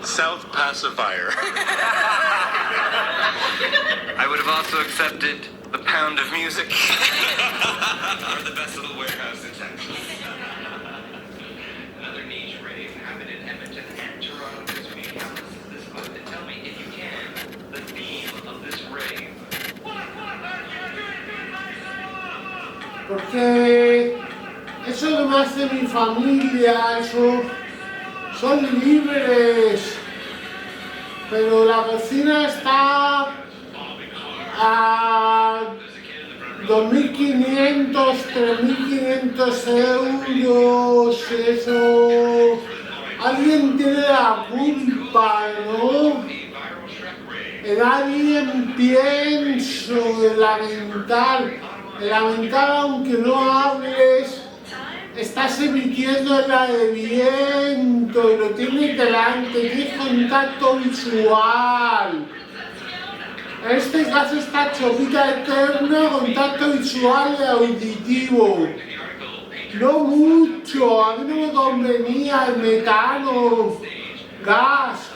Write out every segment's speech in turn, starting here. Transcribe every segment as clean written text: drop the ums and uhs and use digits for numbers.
South pacifier. I would have also accepted the Pound of Music. Or the best little warehouse in Texas. Another niche rave happened in Edmonton and Toronto this week. Now listen to this quote and tell me, if you can, the theme of this rave. Porque eso es lo más de mi familia, eso son libres, pero la cocina está a 2.500, 3.500 euros, eso, alguien tiene la culpa, ¿no? Alguien pienso en lamentar aunque no hables, estás emitiendo la de viento y lo tienes delante, tienes contacto visual. En este caso está chopita eterna, contacto visual y auditivo. No mucho, a mí no me convenía el metano, gas,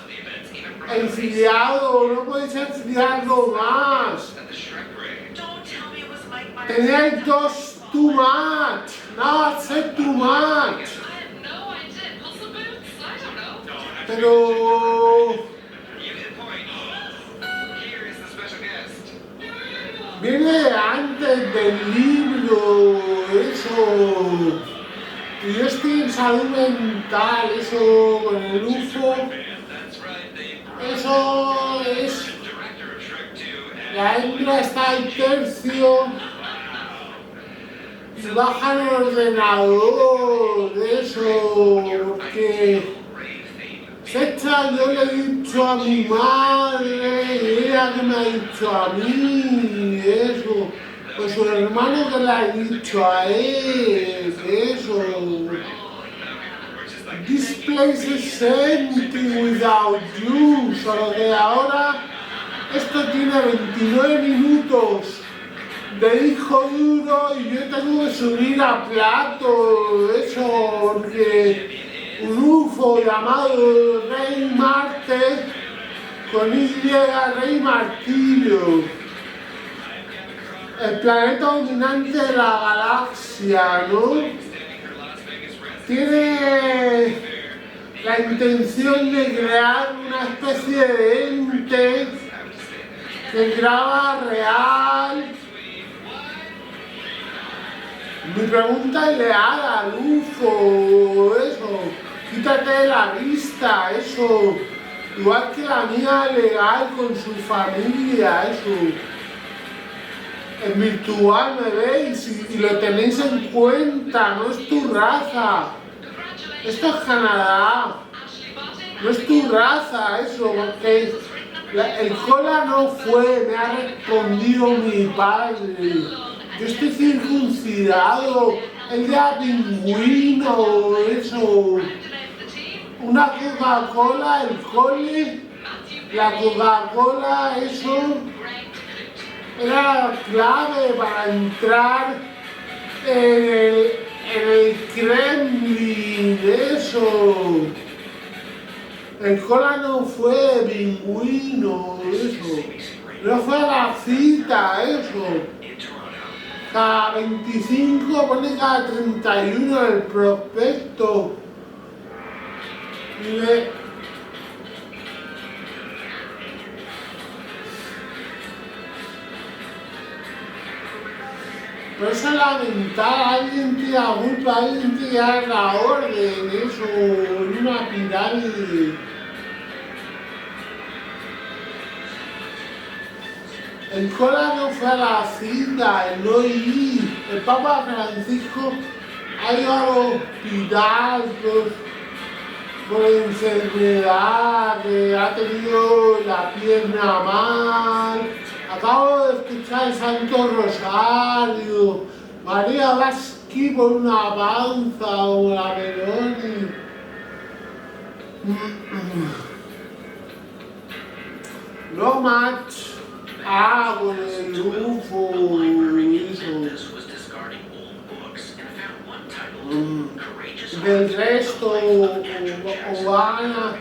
enfriado, no podéis enfriarlo más. Teníais dos too much, no, said too much. Pero viene antes del libro, eso. Y yo estoy en salud mental, eso con el UFO. Eso es. La hembra está al tercio. Y bajan el ordenador, eso, porque yo le he dicho a mi madre y ella que me ha dicho a mí, eso, pues su hermano que le ha dicho a él, eso. This place is empty without you, solo que ahora esto tiene 29 minutos de disco duro y yo tengo que subir a plato, eso, porque un UFO llamado Rey Marte, con Y, Rey Martillo, el planeta dominante de la galaxia, ¿no? Tiene la intención de crear una especie de ente que graba real. Mi pregunta es leal al UFO, eso, quítate de la vista, eso, igual que la mía legal con su familia, eso. En virtual me veis y lo tenéis en cuenta, no es tu raza. Esto es Canadá, no es tu raza, eso, porque el cola no fue, me ha respondido mi padre. Yo estoy circuncidado, el de pingüino, eso. Una Coca-Cola, el cole, la Coca-Cola, eso. Era la clave para entrar en el Kremlin, eso. El cola no fue pingüino, eso. No fue la cita, eso. Cada 25 pone cada 31 el prospecto. Pero eso es lamentable, alguien tiene la culpa, alguien tiene que dar la orden, eso, en una pirámide. El cola no fue a la cita, el no ir. El Papa Francisco ha ido al hospital por enfermedad, que ha tenido la pierna mal. Acabo de escuchar el Santo Rosario. María va a esquí por una panza o la Meloni. No match. Ah, con el UFO, eso. Del resto, Obama,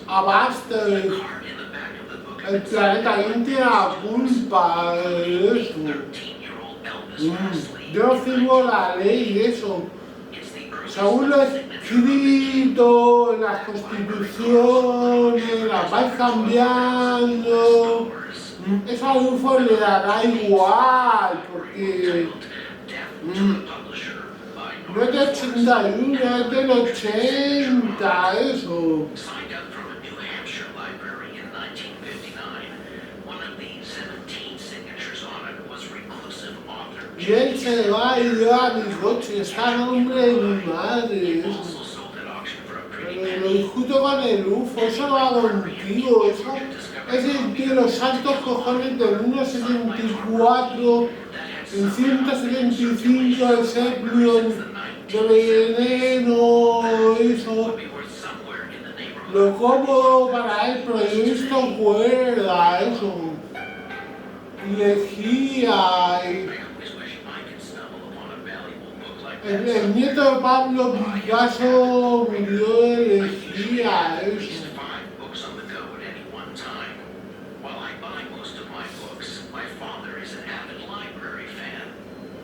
abasta The card in the back of the book el planeta también tiene la culpa de eso. 13-year-old Elvis Presley. Yo no firmo la ley de eso. It's the earliest Según lo escrito, las constituciones, las vais cambiando. Eso a UFO le dará igual, porque no es de 81, es del 80, eso. Signed up from a New Hampshire library in 1959. One of the 17 signatures on it was reclusive author Y él se va y lleva mis coches, está a nombre de mi madre. Eso. also sold at auction for a pretty Pero lo penny. discuto con el UFO, eso lo hago contigo, eso es de los santos cojones del 1.74, el 175 de Seplion, de veneno, eso. Be worth somewhere in the neighborhood. Lo cómodo para él, pero yo he visto cuerda, eso. Y lejía, I always wish I could stumble upon a valuable book like el that. nieto de Pablo Picasso murió de lejía, At least eso. 5 books on the go at any one time. While I buy most of my books, my father is an avid library fan.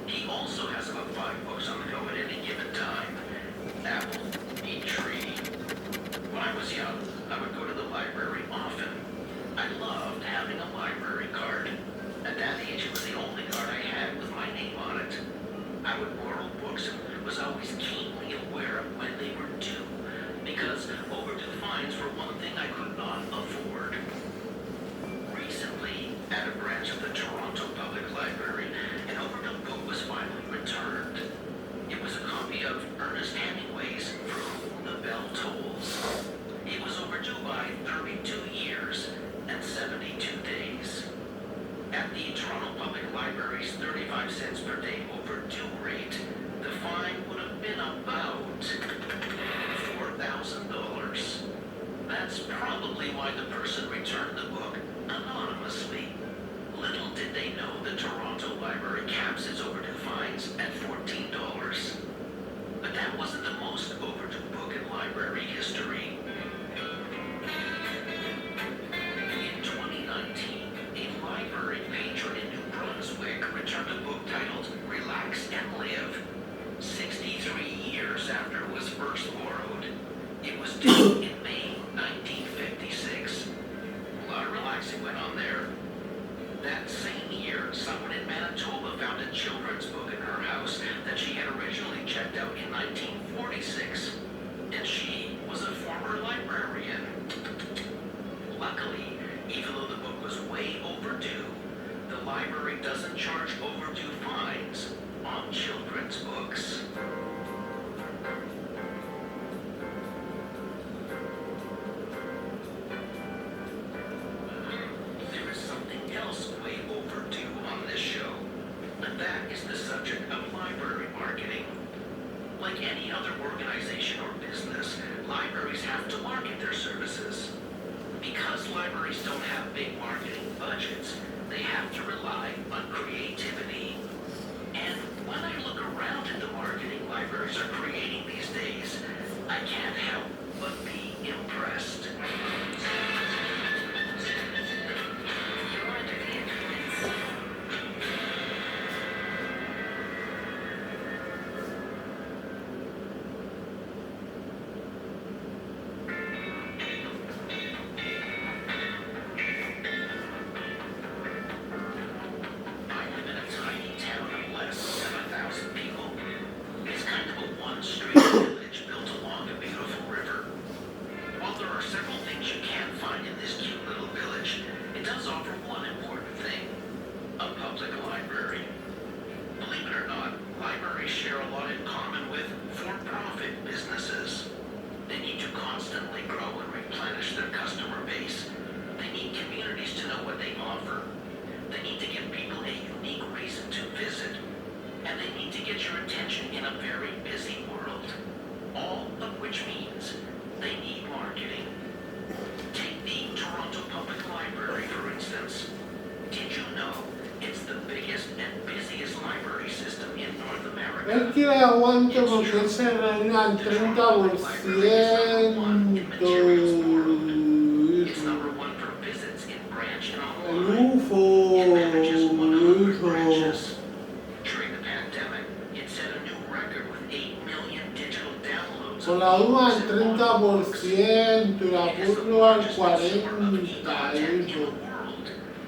He also has about 5 books on the go at any given time. Apple, eat tree. When I was young, I would go to the library often. I loved having a library card. At that age, it was the only card I had with my name on it. I would borrow books and was always keenly aware of when they were due, because overdue fines were one thing I could not afford. Recently, at a branch of the Toronto Public Library, an overdue book was finally returned. It was a copy of Ernest Hemingway's For Whom the Bell Tolls. It was overdue by 32 years and 72 days. At the Toronto Public Library's 35 cents per day overdue rate, the fine would have been about $4,000. That's probably why the person returned the book anonymously. Little did they know the Toronto Library caps its overdue fines at $14. But that wasn't the most overdue book in library history. In 2019, a library patron in New Brunswick returned a book titled Relax and Live, 63 years after it was first borrowed. It was due in May 1956. A lot of relaxing went on there. That same year, someone in Manitoba found a children's book in her house that she had originally checked out in 1946. And she was a former librarian. Luckily, even though the book was way overdue, the library doesn't charge overdue fines on children's books. There is something else way overdue on this show, and that is the subject of library marketing. Like any other organization or business, libraries have to market their services. Because libraries don't have big marketing budgets, they have to rely on creativity. And when I look around at the marketing libraries are creating these days, I can't help but be impressed. You're under the influence. I live in a tiny town of less than 7,000 people. It's kind of a one-street village built along a beautiful river. While there are several things you can find in this cute little village, it does offer one important thing: a public library. Believe it or not, libraries share a lot in common with for-profit businesses. They need to constantly grow and replenish their customer base. They need communities to know what they offer. They need to give people a unique reason to visit. And they need to get your attention in a very busy world. All of which means they need marketing. Take the Toronto Public Library, for instance. Did you know it's the biggest and busiest library system in North America? Él quiere aguante porque él se reúne al 30%. Con la UMA al 30% y la Purlo al 40%. Y eso.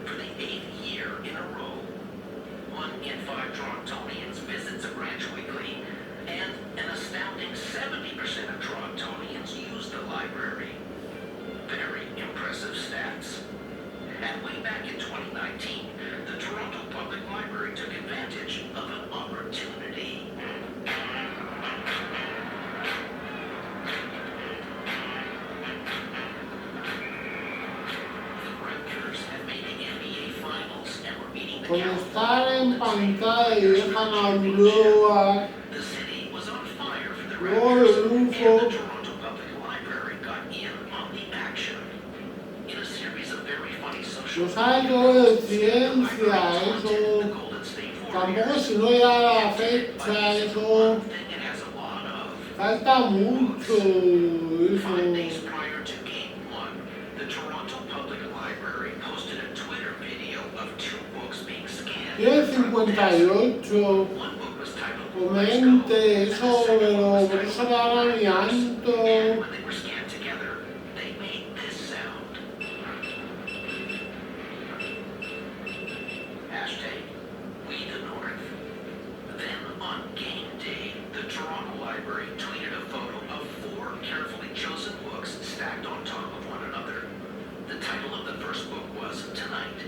For the 8th year in a row. 1 in 5 Torontonians visits a branch weekly, and an astounding 70% of Torontonians use the library. Very impressive stats. And way back in 2019, the Toronto Public Library took advantage of an opportunity. The Raptors had made the NBA Finals and were meeting the Con Cavaliers. estar en pantalla y dejan a Ulloa, The city was on fire for the luego Raptors, de and the Rufo, Toronto Public Library got in on the action. In a series of very funny social lo sabe todo de ciencia, eso. Tampoco si no llega la fecha, eso. Falta mucho, 5 days eso. prior to Game 1, the Toronto Public Library posted a Twitter video of 2 books being scanned. Tiene 58, One book was titled comente eso, pero por eso le da mi And anto. when they were scanned together, they made this sound. Hashtag We the North. Then on game day, the Toronto Library tweeted a photo of 4 carefully chosen books stacked on top of one another. The title of the first book was Tonight.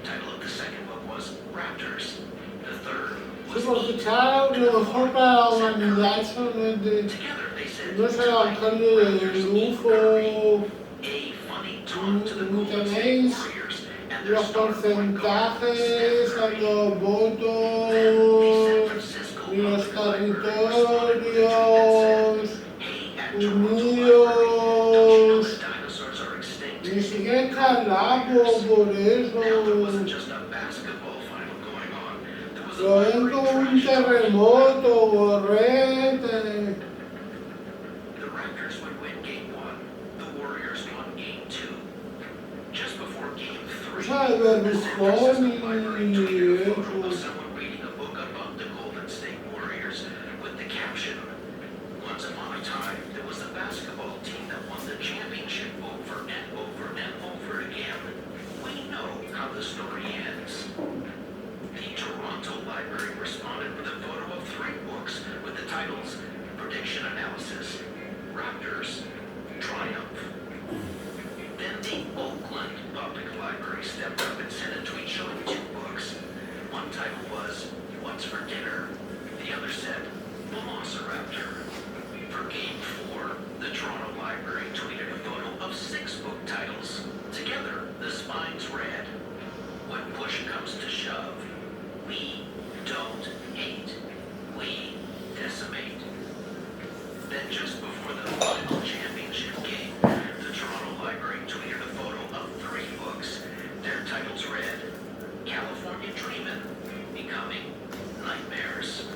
The title of the second book was Raptors. The third Sí, was porque Eat. claro, lo mejor para la humanidad eso no es de, Together they said, no es el "Tonight, evangelio de Raptors eat curry." Rufo, A funny taunt to the ni Golden State tenéis Warriors and their los star point guard, porcentajes, Steph a Curry. los Then the San votos, Francisco ni los Public Library responded with a tweet that said, territorios "Hey, at Toronto Library, don't you know unidos, that dinosaurs are extinct?" ni siquiera calabo por Now, there wasn't eso. just a basketball final going on. There was a Lo ven library como un trash talk. terremoto, borrete. The Raptors would win Game 1. The Warriors won Game 2. Just before Game 3, O sea, el the San Francisco Library Berlusconi tweeted y a photo of eso. someone reading a book about the Golden State Warriors with the caption, "Once upon a time, there was a basketball team that won the championship over and over and over again. We know how the story ends." The Toronto Library responded with a photo of 3 books with the titles Prediction Analysis, Raptors, Triumph. Then the Oakland Public Library stepped up and sent a tweet showing 2 books. One title was What's for Dinner? The other said Velociraptor. For Game 4, the Toronto Library tweeted a photo of 6 book titles. Together, the spines read, When push comes to shove, we don't hate, we decimate. Then just before the final championship game, the Toronto Library tweeted a photo of 3 books. Their titles read, California Dreamin', Becoming Nightmares.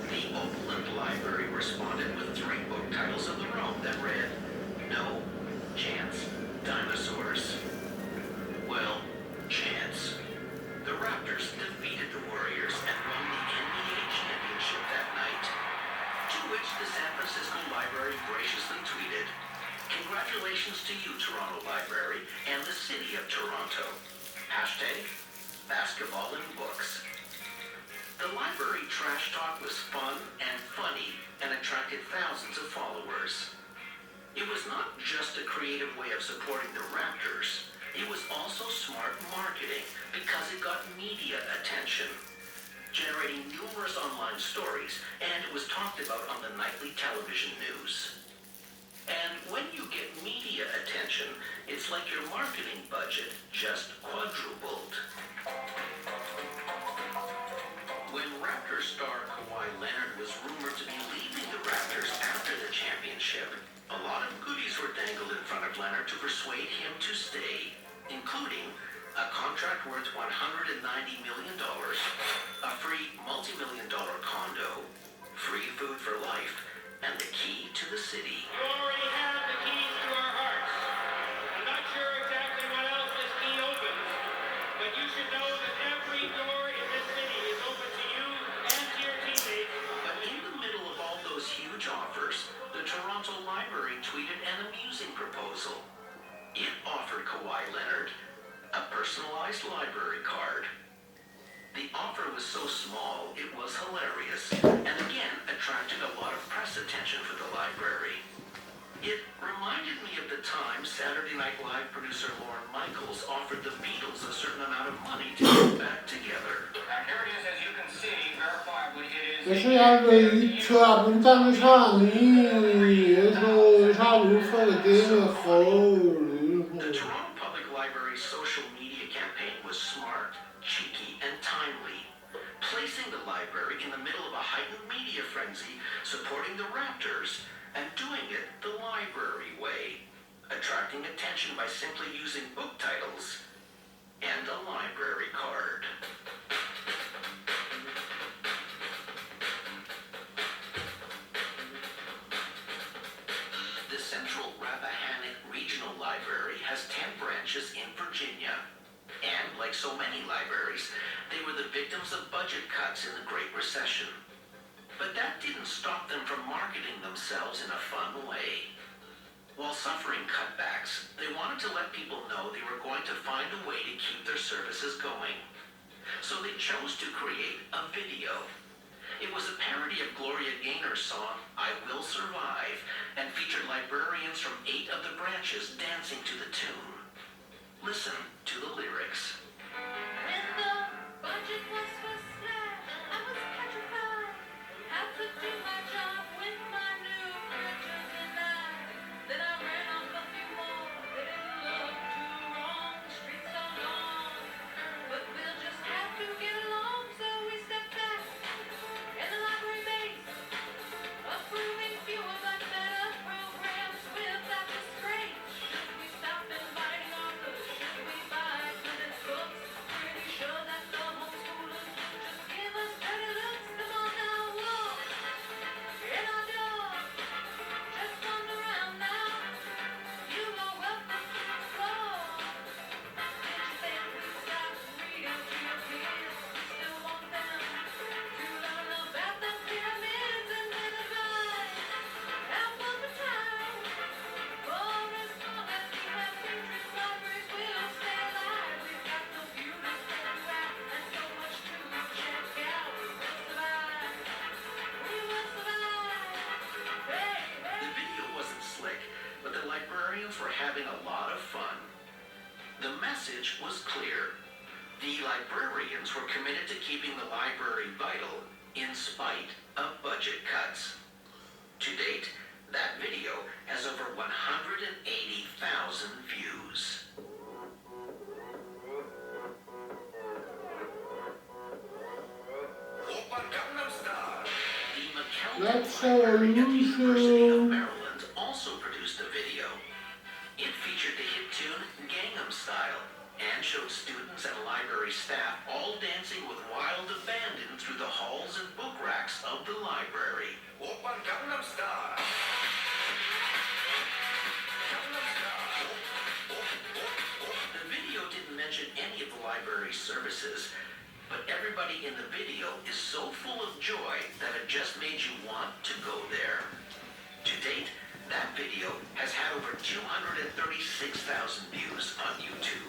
The Oakland Library responded with 3 book titles of their own that read, No Chance Dinosaurs. Well, chance. The Raptors defeated the Warriors and won the NBA championship that night. To which the San Francisco Library graciously tweeted, Congratulations to you, Toronto Library, and the city of Toronto. Hashtag basketball and books. The library trash talk was fun and funny and attracted thousands of followers. It was not just a creative way of supporting the Raptors. It was also smart marketing because it got media attention, generating numerous online stories, and it was talked about on the nightly television news. And when you get media attention, it's like your marketing budget just quadrupled. When Raptors star Kawhi Leonard was rumored to be leaving the Raptors after the championship, a lot of goodies were dangled in front of Leonard to persuade him to stay, including a contract worth $190 million, a free multi-million-dollar condo, free food for life, and the key to the city. You already have the keys to our hearts. I'm not sure exactly what else this key opens, but you should know that every door in this city is open to you and to your teammates. But in the middle of all those huge offers, the price library card. The offer was so small, it was hilarious, and again attracted a lot of press attention for the library. It reminded me of the time Saturday Night Live producer Lorne Michaels offered the Beatles a certain amount of money to get back together. Now here it is, as you can see, verifiably, it is... 这是要对于全部战场的，说啥路费给好。 The Toronto Public Library's social media campaign was smart, cheeky, and timely, placing the library in the middle of a heightened media frenzy, supporting the Raptors, and doing it the library way, attracting attention by simply using book titles and a library card. The Central Rappahannock Regional Library has 10 branches in Virginia. And, like so many libraries, they were the victims of budget cuts in the Great Recession. But that didn't stop them from marketing themselves in a fun way. While suffering cutbacks, they wanted to let people know they were going to find a way to keep their services going. So they chose to create a video. It was a parody of Gloria Gaynor's song, I Will Survive, and featured librarians from 8 of the branches dancing to the tune. Listen to the lyrics. When the budget was first flat, I was petrified. How could do my job with my new printers in eye? Then I ran off a few more. They didn't look too wrong. The streets so long, but we'll just have to get along. So we stepped back in the library base, approving fewer but better programs without the scrape. Should we stop inviting authors? Should we buy children's books? Pretty sure that the homeschoolers just give us dirty looks. Come on now, walk in our door. Just wander around now. You are welcome to explore. Did you think we'd stop reading to your kids? We still want them to learn about the pyramids and then advise. Have fun with time. For as long as we have patrons, libraries will stay alive. We've got computers to crack and so much to check out. We will survive. We will survive. Hey, hey. The video wasn't slick, but the librarians were having a lot of fun. The message was clear. The librarians were committed to keeping the library vital in spite of budget cuts. To date, that video has over 180,000 views. The Let's McKelvey Library at the University of lose. Maryland also produced a video. It featured the hit tune Gangnam Style and showed students and library staff all dancing with wild abandon through the halls and book racks of the library. The video didn't mention any of the library's services, but everybody in the video is so full of joy that it just made you want to go there. To date, that video has had over 236,000 views on YouTube.